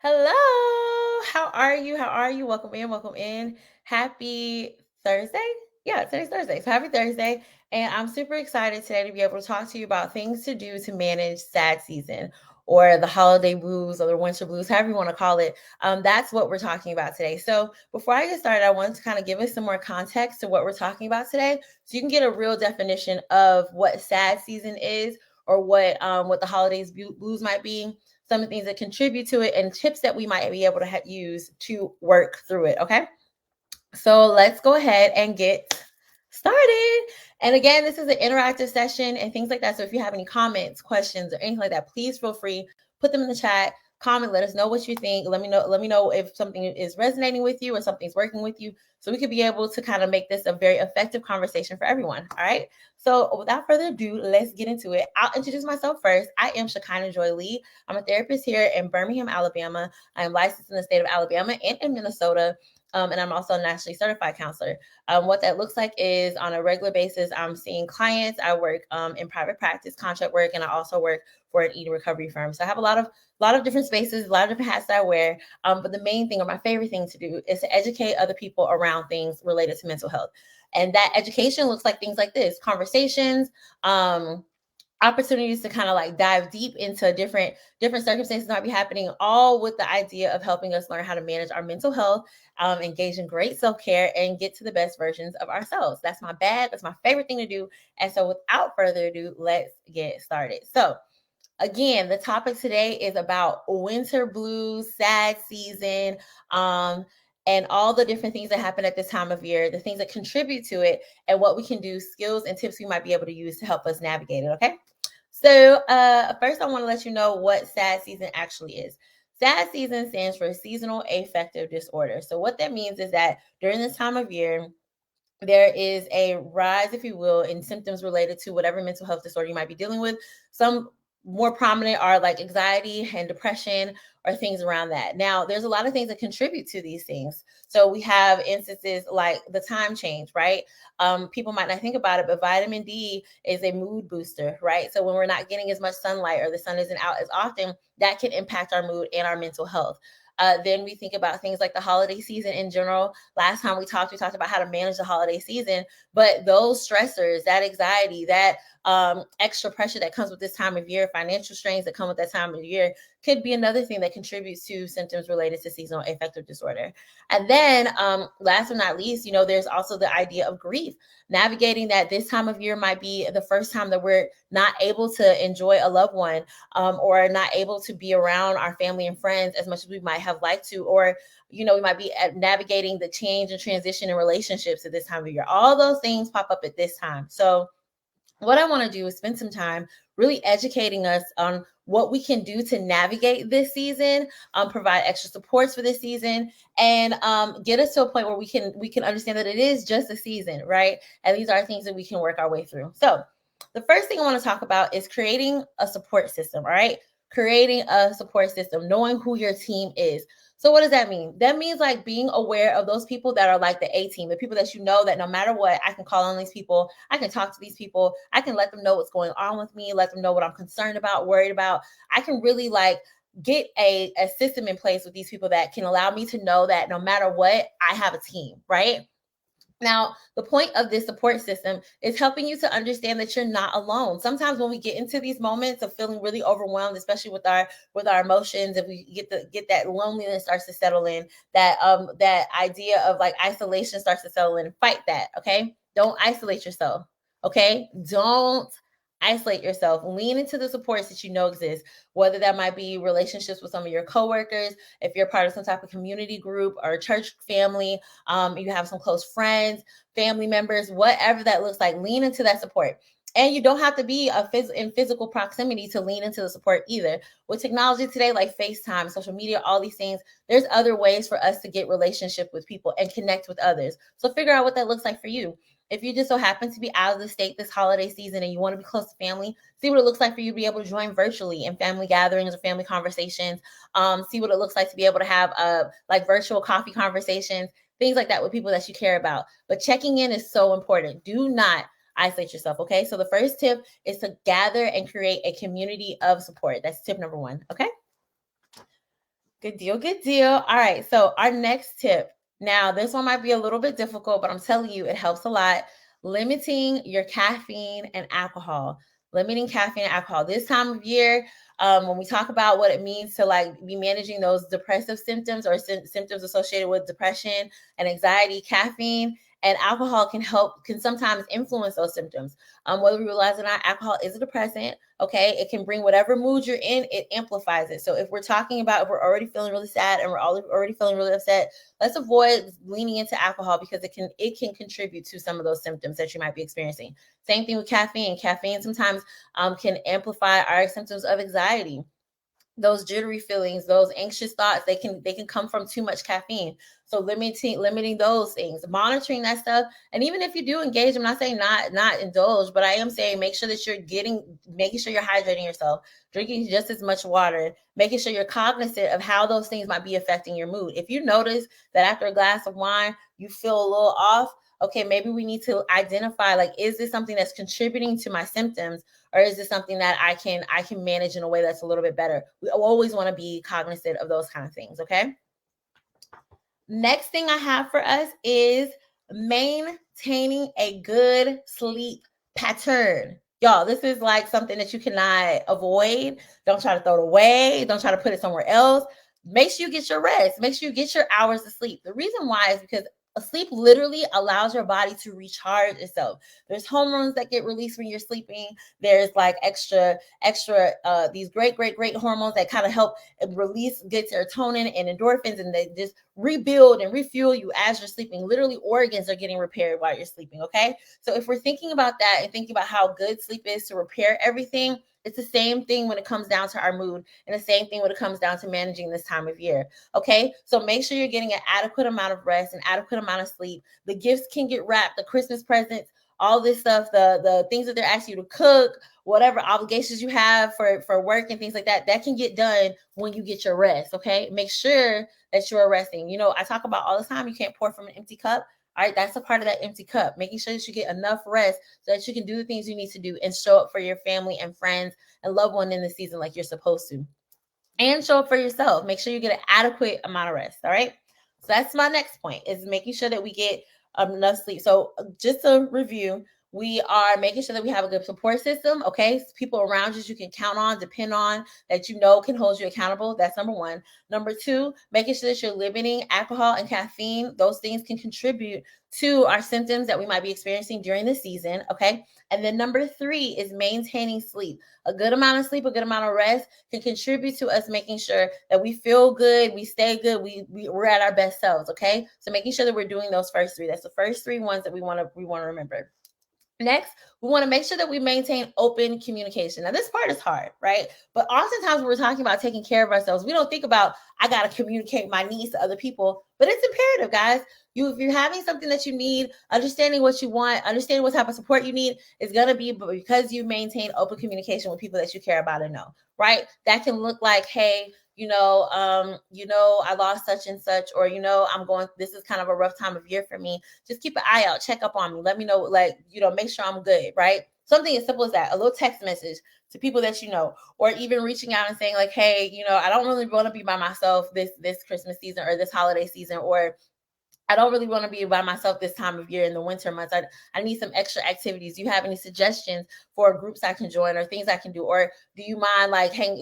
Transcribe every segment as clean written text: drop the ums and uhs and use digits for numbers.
Hello. How are you? How are you? Welcome in. Welcome in. Happy Thursday. Yeah, today's Thursday. So happy Thursday. And I'm super excited today to be able to talk to you about things to do to manage sad season or the holiday blues or the winter blues, however you want to call it. That's what we're talking about today. So before I get started, I want to kind of give us some more context to what we're talking about today so you can get a real definition of what sad season is or what the holidays blues might be, some of the things that contribute to it, and tips that we might be able to use to work through it. Okay. So let's go ahead and get started. And again, this is an interactive session and things like that. So if you have any comments, questions, or anything like that, please feel free, put them in the chat, comment, let us know what you think. Let me know if something is resonating with you or something's working with you. So we could be able to kind of make this a very effective conversation for everyone. All right. So without further ado, let's get into it. I'll introduce myself first. I am Shekinah Joy Lee. I'm a therapist here in Birmingham, Alabama. I am licensed in the state of Alabama and in Minnesota. And I'm also a nationally certified counselor. What that looks like is on a regular basis, I'm seeing clients. I work in private practice, contract work, and I also work for an eating recovery firm. So I have a lot of different spaces, a lot of different hats that I wear. But the main thing or my favorite thing to do is to educate other people around things related to mental health. And that education looks like things like this: conversations, opportunities to kind of like dive deep into different circumstances might be happening, all with the idea of helping us learn how to manage our mental health, engage in great self-care, and get to the best versions of ourselves. That's my bag. That's my favorite thing to do. And so without further ado, let's get started. So again, the topic today is about winter blues, sad season, and all the different things that happen at this time of year, the things that contribute to it, and what we can do, skills and tips we might be able to use to help us navigate it. Okay. So first, I want to let you know what sad season actually is. Sad season stands for seasonal affective disorder. So what that means is that during this time of year, there is a rise, if you will, in symptoms related to whatever mental health disorder you might be dealing with. Some more prominent are like anxiety and depression or things around that. Now, there's a lot of things that contribute to these things. So we have instances like the time change, right? People might not think about it, but vitamin D is a mood booster, right? So when we're not getting as much sunlight or the sun isn't out as often, that can impact our mood and our mental health. Then we think about things like the holiday season in general. Last time we talked about how to manage the holiday season, but those stressors, that anxiety, that extra pressure that comes with this time of year, financial strains that come with that time of year, could be another thing that contributes to symptoms related to seasonal affective disorder. And then last but not least, there's also the idea of grief. Navigating that this time of year might be the first time that we're not able to enjoy a loved one, or not able to be around our family and friends as much as we might have liked to, or we might be navigating the change and transition in relationships at this time of year. All those things pop up at this time. So what I want to do is spend some time really educating us on what we can do to navigate this season, provide extra supports for this season, and get us to a point where we can understand that it is just a season, right? And these are things that we can work our way through. So the first thing I want to talk about is creating a support system, all right? Creating a support system, knowing who your team is. So what does that mean? That means like being aware of those people that are like the A team, the people that that no matter what, I can call on these people, I can talk to these people, I can let them know what's going on with me, let them know what I'm concerned about, worried about. I can really like get a system in place with these people that can allow me to know that no matter what, I have a team, right? Now, the point of this support system is helping you to understand that you're not alone. Sometimes when we get into these moments of feeling really overwhelmed, especially with our emotions, if we get that loneliness starts to settle in, that idea of like isolation starts to settle in, fight that, okay? Don't isolate yourself, okay? Don't isolate yourself. Lean into the supports that you know exist, whether that might be relationships with some of your coworkers, if you're part of some type of community group or church family, you have some close friends, family members, whatever that looks like, lean into that support. And you don't have to be in physical proximity to lean into the support either. With technology today, like FaceTime, social media, all these things, there's other ways for us to get relationship with people and connect with others. So figure out what that looks like for you. If you just so happen to be out of the state this holiday season and you want to be close to family, see what it looks like for you to be able to join virtually in family gatherings or family conversations. See what it looks like to be able to have like virtual coffee conversations, things like that with people that you care about. But checking in is so important. Do not isolate yourself, okay? So the first tip is to gather and create a community of support. That's tip number one, okay? Good deal. Good deal. All right. So, our next tip. Now, this one might be a little bit difficult, but I'm telling you, it helps a lot. Limiting your caffeine and alcohol. Limiting caffeine and alcohol. This time of year, when we talk about what it means to like be managing those depressive symptoms or symptoms associated with depression and anxiety, caffeine and alcohol can sometimes influence those symptoms. Whether we realize or not, alcohol is a depressant. Okay, it can bring whatever mood you're in, it amplifies it. So if we're talking about if we're already feeling really sad and we're already feeling really upset, let's avoid leaning into alcohol because it can contribute to some of those symptoms that you might be experiencing. Same thing with caffeine. Caffeine sometimes can amplify our symptoms of anxiety, those jittery feelings, those anxious thoughts. They can come from too much caffeine. So limiting those things, monitoring that stuff. And even if you do engage, I'm not saying not indulge, but I am saying make sure that making sure you're hydrating yourself, drinking just as much water, making sure you're cognizant of how those things might be affecting your mood. If you notice that after a glass of wine you feel a little off, okay, maybe we need to identify, like, is this something that's contributing to my symptoms, or is this something that I can manage in a way that's a little bit better? We always want to be cognizant of those kind of things. Okay. Next thing I have for us is maintaining a good sleep pattern. Y'all, this is like something that you cannot avoid. Don't try to throw it away. Don't try to put it somewhere else. Make sure you get your rest. Make sure you get your hours of sleep. The reason why is because sleep literally allows your body to recharge itself. There's hormones that get released when you're sleeping. There's like extra these great hormones that kind of help release good serotonin and endorphins, and they just rebuild and refuel you as you're sleeping. Literally, organs are getting repaired while you're sleeping. Okay. So if we're thinking about that and thinking about how good sleep is to repair everything, it's the same thing when it comes down to our mood, and the same thing when it comes down to managing this time of year. Okay. So make sure you're getting an adequate amount of rest, an adequate amount of sleep. The gifts can get wrapped, the Christmas presents, all this stuff, the things that they're asking you to cook, whatever obligations you have for work and things like that, that can get done when you get your rest. Okay. Make sure that you're resting. I talk about all the time, you can't pour from an empty cup. All right, that's a part of that empty cup, making sure that you get enough rest so that you can do the things you need to do and show up for your family and friends and loved one in the season like you're supposed to. And show up for yourself. Make sure you get an adequate amount of rest. All right. So that's my next point, is making sure that we get enough sleep. So just to review, we are making sure that we have a good support system. Okay. People around you can count on, depend on, that can hold you accountable. That's number one. Number two, making sure that you're limiting alcohol and caffeine. Those things can contribute to our symptoms that we might be experiencing during the season. Okay. And then number three is maintaining sleep. A good amount of sleep, a good amount of rest can contribute to us making sure that we feel good, we stay good, we're at our best selves. Okay. So making sure that we're doing those first three. That's the first three ones that we want to remember. Next, we want to make sure that we maintain open communication. Now, this part is hard, right? But oftentimes when we're talking about taking care of ourselves, we don't think about, I got to communicate my needs to other people, but it's imperative, guys. If you're having something that you need, understanding what you want, understanding what type of support you need is going to be because you maintain open communication with people that you care about and know, right? That can look like, hey, I lost such and such, or, this is kind of a rough time of year for me. Just keep an eye out, check up on me. Let me know, make sure I'm good, right? Something as simple as that, a little text message to people that you know, or even reaching out and saying like, hey, I don't really want to be by myself this Christmas season or this holiday season, or I don't really want to be by myself this time of year in the winter months. I need some extra activities. Do you have any suggestions for groups I can join or things I can do? Or do you mind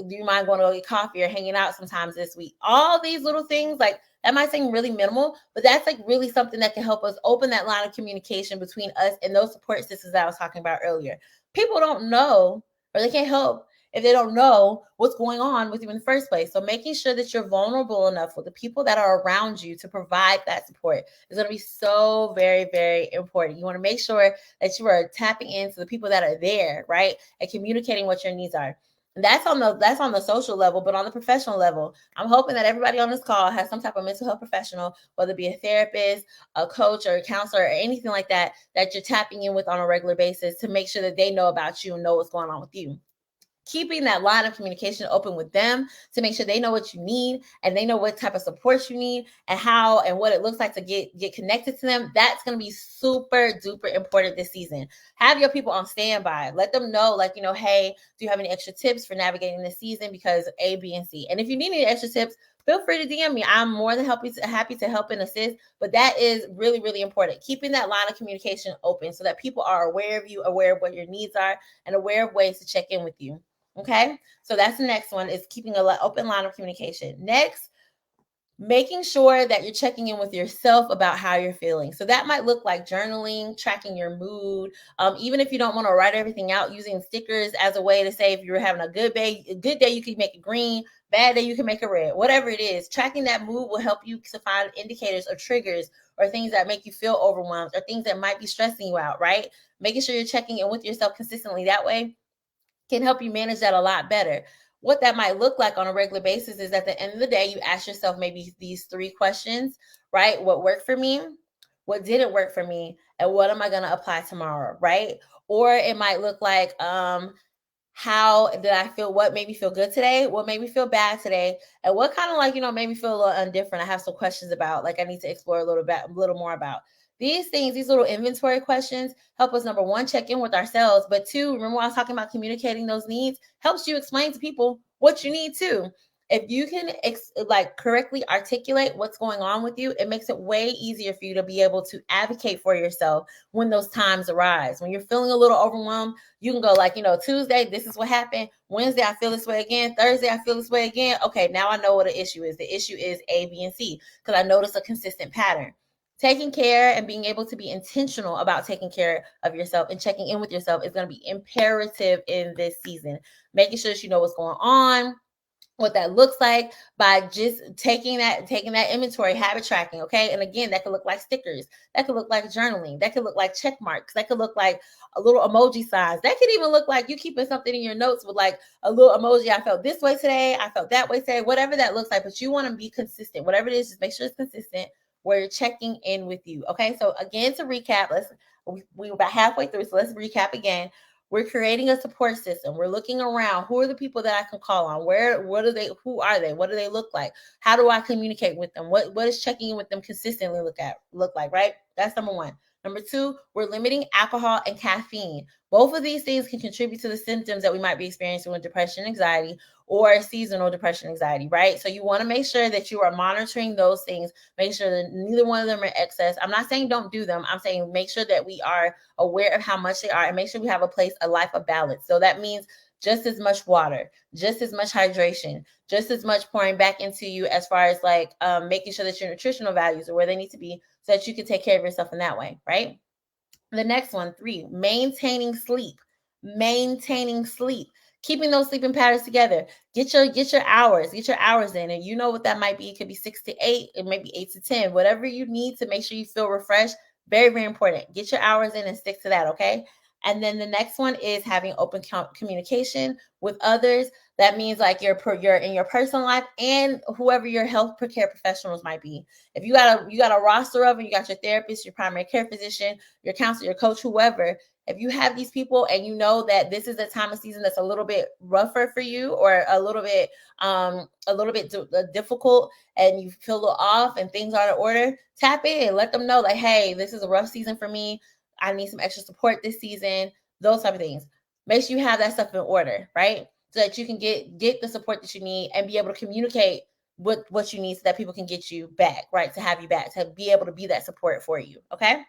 do you mind going to get coffee or hanging out sometimes this week? All these little things, like, that might seem really minimal, but that's like really something that can help us open that line of communication between us and those support systems that I was talking about earlier. People don't know, or they can't help if they don't know what's going on with you in the first place. So making sure that you're vulnerable enough with the people that are around you to provide that support is going to be so very, very important. You want to make sure that you are tapping into the people that are there, right? And communicating what your needs are. And that's on the social level, but on the professional level, I'm hoping that everybody on this call has some type of mental health professional, whether it be a therapist, a coach, or a counselor, or anything like that you're tapping in with on a regular basis to make sure that they know about you and know what's going on with you. Keeping that line of communication open with them to make sure they know what you need and they know what type of support you need and how and what it looks like to get connected to them. That's going to be super duper important this season. Have your people on standby. Let them know, hey, do you have any extra tips for navigating this season? Because A, B, and C. And if you need any extra tips, feel free to DM me. I'm more than happy to help and assist. But that is really, really important. Keeping that line of communication open so that people are aware of you, aware of what your needs are, and aware of ways to check in with you. Okay. So that's the next one, is keeping an open line of communication. Next, making sure that you're checking in with yourself about how you're feeling. So that might look like journaling, tracking your mood. Even if you don't want to write everything out, using stickers as a way to say if you're having a good day, you can make it green. Bad day, you can make it red. Whatever it is, tracking that mood will help you to find indicators or triggers or things that make you feel overwhelmed or things that might be stressing you out, right? Making sure you're checking in with yourself consistently that way can help you manage that a lot better. What that might look like on a regular basis is at the end of the day, you ask yourself maybe these 3 questions, right? What worked for me? What didn't work for me? And what am I going to apply tomorrow, right? Or it might look like, how did I feel? What made me feel good today? What made me feel bad today? And what kind of made me feel a little indifferent? I have some questions about, like I need to explore a little more about. These things, these little inventory questions help us, number one, check in with ourselves. But two, remember when I was talking about communicating those needs, helps you explain to people what you need too. If you can correctly articulate what's going on with you, it makes it way easier for you to be able to advocate for yourself when those times arise. When you're feeling a little overwhelmed, you can go Tuesday, this is what happened. Wednesday, I feel this way again. Thursday, I feel this way again. Okay, now I know what the issue is. The issue is A, B, and C, because I notice a consistent pattern. Taking care and being able to be intentional about taking care of yourself and checking in with yourself is going to be imperative in this season. Making sure that you know what's going on, what that looks like, by just taking that inventory, habit tracking. Okay. And again, that could look like stickers, that could look like journaling, that could look like check marks, that could look like a little emoji signs, that could even look like you keeping something in your notes with like a little emoji. I felt this way today, I felt that way today, whatever that looks like. But you want to be consistent, whatever it is, just make sure it's consistent where you're checking in with you. Okay. So again, to recap, we're about halfway through, so let's recap again. We're creating a support system. We're looking around. Who are the people that I can call on? Who are they? What do they look like? How do I communicate with them? What is checking in with them consistently look like, right? That's number one. Number two, we're limiting alcohol and caffeine. Both of these things can contribute to the symptoms that we might be experiencing with depression, anxiety, or seasonal depression, anxiety, right? So you want to make sure that you are monitoring those things. Make sure that neither one of them are excess. I'm not saying don't do them. I'm saying make sure that we are aware of how much they are, and make sure we have a life of balance. So that means just as much water, just as much hydration, just as much pouring back into you as far as making sure that your nutritional values are where they need to be so that you can take care of yourself in that way, right? The next one, 3, maintaining sleep. Maintaining sleep. Keeping those sleeping patterns together. Get your hours in. And you know what that might be. It could be 6 to 8, it may be 8 to 10. Whatever you need to make sure you feel refreshed. Very, very important. Get your hours in and stick to that, okay? And then the next one is having open communication with others. That means you're in your personal life and whoever your health care professionals might be. If you got a roster of them, you got your therapist, your primary care physician, your counselor, your coach, whoever. If you have these people and you know that this is a time of season that's a little bit rougher for you, or a little bit difficult, and you feel a little off and things are out of order, tap in, let them know hey, this is a rough season for me. I need some extra support this season, those type of things. Make sure you have that stuff in order, right? So that you can get the support that you need and be able to communicate what you need so that people can get you back, right? To have you back, to be able to be that support for you, okay?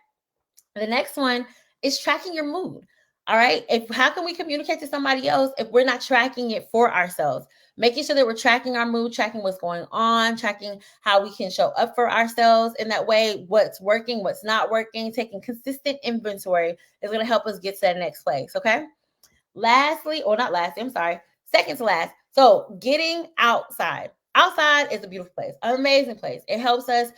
The next one is tracking your mood. All right. How can we communicate to somebody else if we're not tracking it for ourselves? Making sure that we're tracking our mood, tracking what's going on, tracking how we can show up for ourselves in that way, what's working, what's not working, taking consistent inventory is going to help us get to that next place. Okay. Second to last. So getting outside. Outside is a beautiful place, an amazing place. It helps us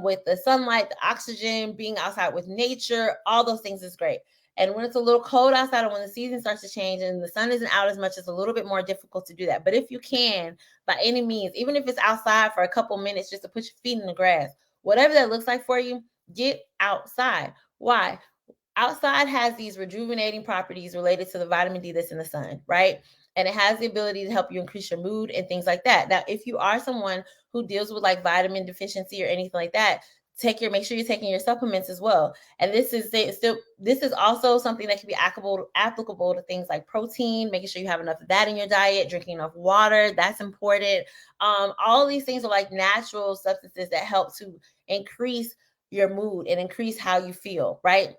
with the sunlight, the oxygen, being outside with nature, all those things is great. And when it's a little cold outside, or when the season starts to change and the sun isn't out as much, it's a little bit more difficult to do that. But if you can, by any means, even if it's outside for a couple minutes, just to put your feet in the grass, whatever that looks like for you, get outside. Why? Outside has these rejuvenating properties related to the vitamin D that's in the sun, right? And it has the ability to help you increase your mood and things like that. Now, if you are someone who deals with vitamin deficiency or anything like that, Make sure you're taking your supplements as well. And this is also something that can be applicable to things like protein, making sure you have enough of that in your diet, drinking enough water, that's important. All these things are like natural substances that help to increase your mood and increase how you feel, right?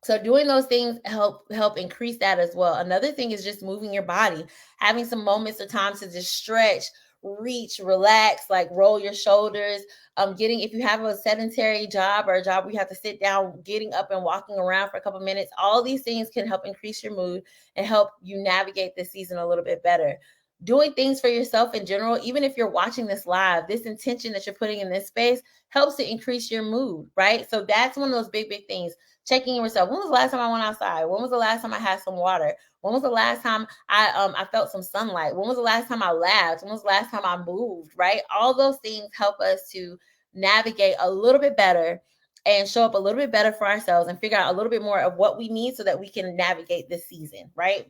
So doing those things help increase that as well. Another thing is just moving your body, having some moments or times to just stretch, reach, relax, like roll your shoulders. Getting, if you have a sedentary job or a job where you have to sit down, getting up and walking around for a couple minutes, all these things can help increase your mood and help you navigate this season a little bit better. Doing things for yourself in general, even if you're watching this live, this intention that you're putting in this space helps to increase your mood, right? So that's one of those big things. Checking in yourself. When was the last time I went outside? When was the last time I had some water? When was the last time I felt some sunlight? When was the last time I laughed? When was the last time I moved? Right? All those things help us to navigate a little bit better and show up a little bit better for ourselves and figure out a little bit more of what we need so that we can navigate this season, right?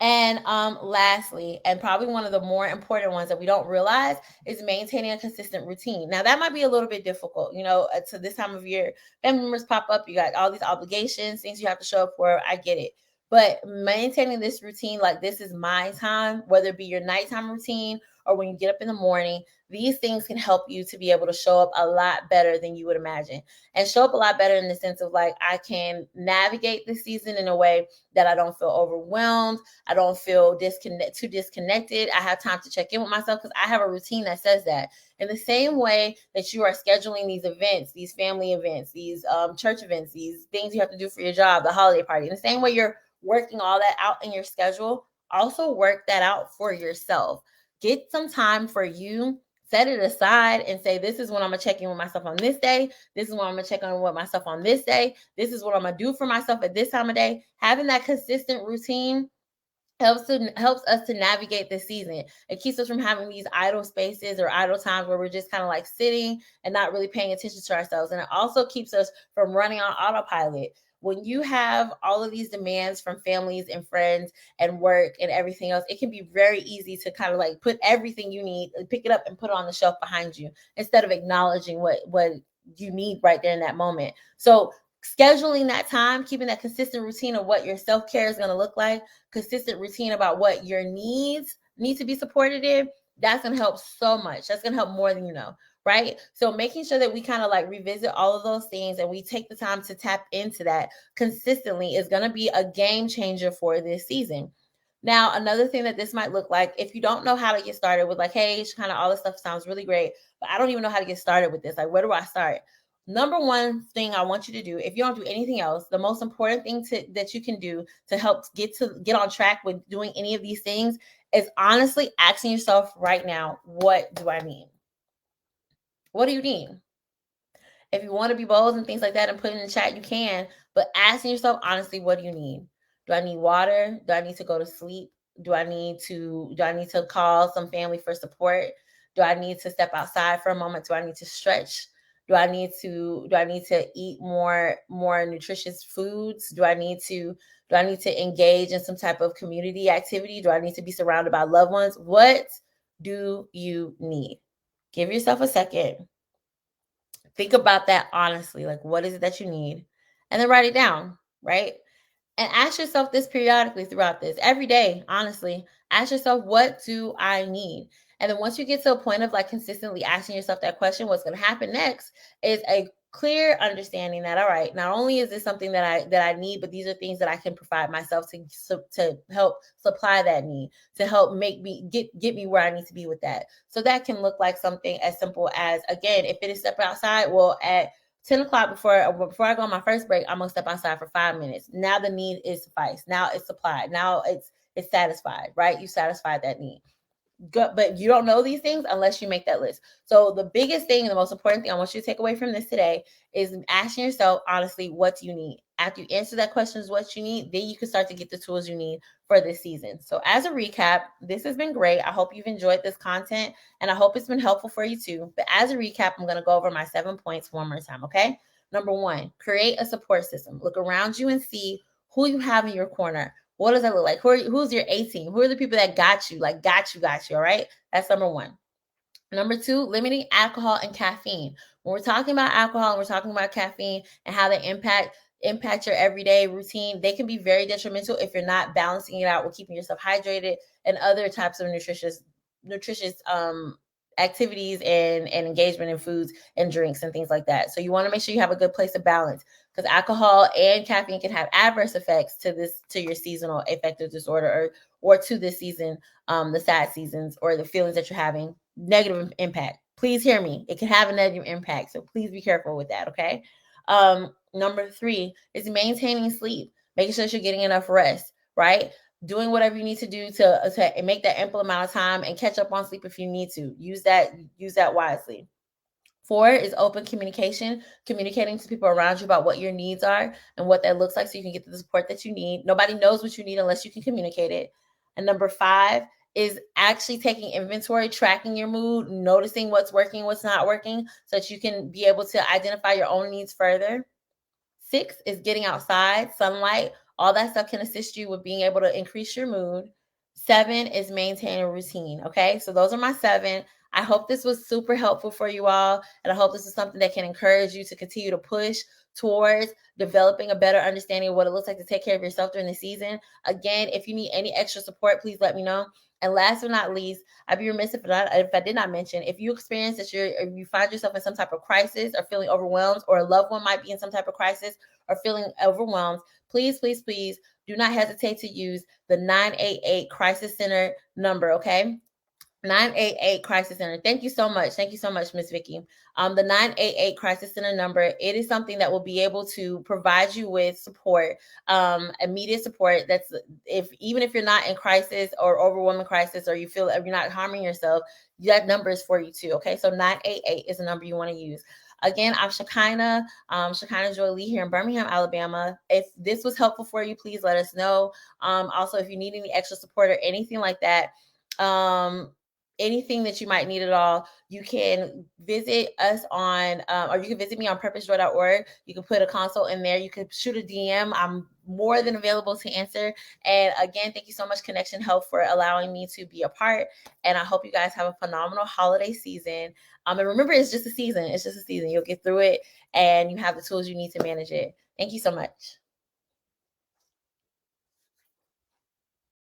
And lastly, and probably one of the more important ones that we don't realize, is maintaining a consistent routine. Now that might be a little bit difficult, to this time of year, family members pop up, you got all these obligations, things you have to show up for. I get it. But maintaining this routine, like this is my time, whether it be your nighttime routine or when you get up in the morning, these things can help you to be able to show up a lot better than you would imagine, and show up a lot better in the sense of like, I can navigate the season in a way that I don't feel overwhelmed. I don't feel too disconnected. I have time to check in with myself because I have a routine that says that. In the same way that you are scheduling these events, these family events, these church events, these things you have to do for your job, the holiday party, in the same way you're working all that out in your schedule, also work that out for yourself. Get some time for you. Set it aside and say, this is when I'm going to check in with myself on this day. This is when I'm going to check in with myself on this day. This is what I'm going to do for myself at this time of day. Having that consistent routine helps us to navigate this season. It keeps us from having these idle spaces or idle times where we're just kind of like sitting and not really paying attention to ourselves. And it also keeps us from running on autopilot. When you have all of these demands from families and friends and work and everything else, it can be very easy to kind of like put everything you need, pick it up and put it on the shelf behind you instead of acknowledging what you need right there in that moment. So scheduling that time, keeping that consistent routine of what your self-care is going to look like, consistent routine about what your needs need to be supported in, that's going to help so much. That's going to help more than you know, right? So making sure that we kind of like revisit all of those things and we take the time to tap into that consistently is going to be a game changer for this season. Now, another thing that this might look like, if you don't know how to get started with like, hey, kind of all this stuff sounds really great, but I don't even know how to get started with this. Like, where do I start? Number one thing I want you to do, if you don't do anything else, the most important thing that you can do to help get on track with doing any of these things is honestly asking yourself right now, what do I need? What do you need? If you want to be bold and things like that and put it in the chat, you can. But asking yourself honestly, what do you need? Do I need water? Do I need to go to sleep? Do I need to call some family for support? Do I need to step outside for a moment? Do I need to stretch? Do I need to eat more nutritious foods? Do I need to engage in some type of community activity? Do I need to be surrounded by loved ones? What do you need? Give yourself a second. Think about that honestly. Like, what is it that you need? And then write it down, right? And ask yourself this periodically throughout this, every day, honestly. Ask yourself, what do I need? And then once you get to a point of like consistently asking yourself that question, what's going to happen next is a clear understanding that, all right, not only is this something that I need, but these are things that I can provide myself to help supply that need, to help make me get me where I need to be with that. So that can look like something as simple as, again, if it is step outside, well, at 10 o'clock before I go on my first break, I'm gonna step outside for 5 minutes. Now the need is sufficed. Now it's supplied. Now it's satisfied, right? You satisfied that need. Good, but you don't know these things unless you make that list. So the biggest thing, the most important thing I want you to take away from this today is asking yourself, honestly, what do you need? After you answer that question is what you need, then you can start to get the tools you need for this season. So as a recap, this has been great. I hope you've enjoyed this content and I hope it's been helpful for you too. But as a recap, I'm going to go over my 7 points one more time, okay? Number 1, create a support system. Look around you and see who you have in your corner. What does that look like? Who's your A team? Who are the people that got you? Like got you, all right? That's number 1. Number 2, limiting alcohol and caffeine. When we're talking about alcohol and we're talking about caffeine and how they impact your everyday routine, they can be very detrimental if you're not balancing it out with keeping yourself hydrated and other types of nutritious activities and engagement in foods and drinks and things like that. So you want to make sure you have a good place of balance, because alcohol and caffeine can have adverse effects to your seasonal affective disorder, or to this season, the sad seasons or the feelings that you're having. Negative impact. Please hear me. It can have a negative impact. So please be careful with that. Okay. Number 3 is maintaining sleep, making sure that you're getting enough rest, right? Doing whatever you need to do to make that ample amount of time and catch up on sleep if you need to. Use that wisely. 4 is open communication, communicating to people around you about what your needs are and what that looks like so you can get the support that you need. Nobody knows what you need unless you can communicate it. And number 5 is actually taking inventory, tracking your mood, noticing what's working, what's not working, so that you can be able to identify your own needs further. 6 is getting outside, sunlight. All that stuff can assist you with being able to increase your mood. 7 is maintaining a routine. Okay, so those are my 7. I hope this was super helpful for you all, and I hope this is something that can encourage you to continue to push towards developing a better understanding of what it looks like to take care of yourself during the season. Again, if you need any extra support, please let me know. And last but not least, I'd be remiss if I did not mention, if you experience that you find yourself in some type of crisis or feeling overwhelmed, or a loved one might be in some type of crisis or feeling overwhelmed, please, please, please do not hesitate to use the 988 Crisis Center number, okay? 988 Crisis Center. Thank you so much. Thank you so much, Miss Vicky. The 988 Crisis Center number, it is something that will be able to provide you with support, immediate support. That's even if you're not in crisis or overwhelming crisis, or you feel you're not harming yourself, that number is for you too. Okay, so 988 is the number you want to use. Again, I'm Shekinah Joy Lee here in Birmingham, Alabama. If this was helpful for you, please let us know. Also, if you need any extra support or anything like that, anything that you might need at all, you can visit us on, or you can visit me on purposejoy.org. You can put a consult in there. You can shoot a DM. I'm more than available to answer. And again, thank you so much, Connection Health, for allowing me to be a part. And I hope you guys have a phenomenal holiday season. And remember, it's just a season. It's just a season. You'll get through it, and you have the tools you need to manage it. Thank you so much.